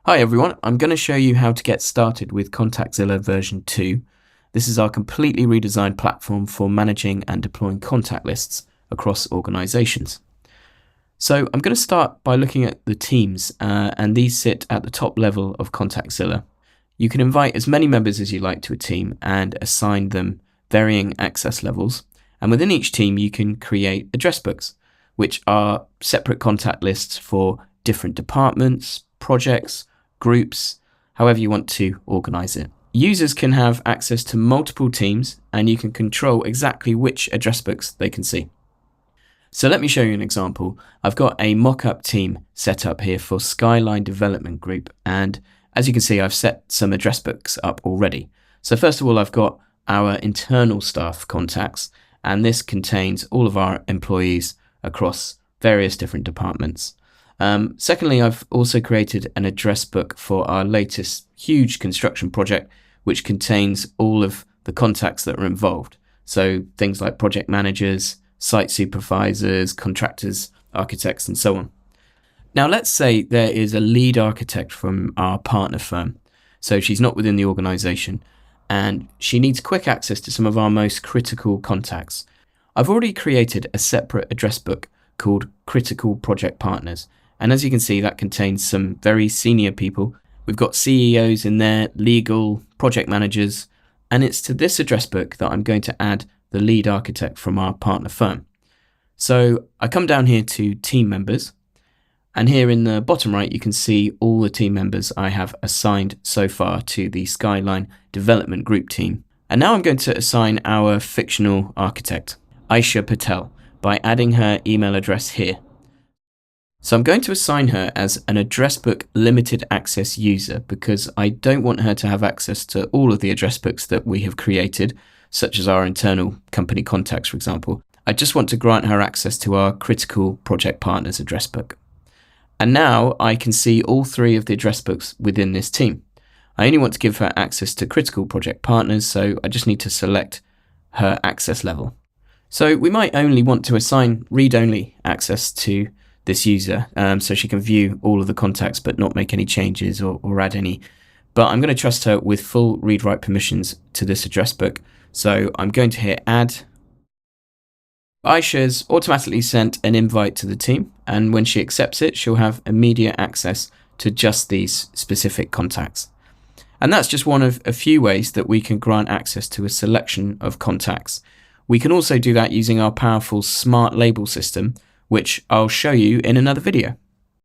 Hi everyone, I'm going to show you how to get started with Contactzilla version 2. This is our completely redesigned platform for managing and deploying contact lists across organizations. So I'm going to start by looking at the teams, and these sit at the top level of Contactzilla. You can invite as many members as you like to a team and assign them varying access levels. And within each team, you can create address books, which are separate contact lists for different departments, projects, groups, however you want to organize it. Users can have access to multiple teams and you can control exactly which address books they can see. So let me show you an example. I've got a mock-up team set up here for Skyline Development Group, and as you can see, I've set some address books up already. So first of all, I've got our internal staff contacts, and this contains all of our employees across various different departments. Secondly, I've also created an address book for our latest huge construction project, which contains all of the contacts that are involved. So things like project managers, site supervisors, contractors, architects, and so on. Now, let's say there is a lead architect from our partner firm. So she's not within the organization and she needs quick access to some of our most critical contacts. I've already created a separate address book called Critical Project Partners. And as you can see, that contains some very senior people. We've got CEOs in there, legal, project managers, and it's to this address book that I'm going to add the lead architect from our partner firm. So I come down here to team members, and here in the bottom right, you can see all the team members I have assigned so far to the Skyline Development Group team. And now I'm going to assign our fictional architect, Aisha Patel, by adding her email address here. So I'm going to assign her as an address book limited access user because I don't want her to have access to all of the address books that we have created, such as our internal company contacts, for example. I just want to grant her access to our critical project partners address book. And now I can see all three of the address books within this team. I only want to give her access to critical project partners, so I just need to select her access level. So we might only want to assign read-only access to this user, so she can view all of the contacts but not make any changes or add any. But I'm going to trust her with full read-write permissions to this address book. So I'm going to hit add. Aisha's automatically sent an invite to the team, and when she accepts it, she'll have immediate access to just these specific contacts. And that's just one of a few ways that we can grant access to a selection of contacts. We can also do that using our powerful smart label system, which I'll show you in another video.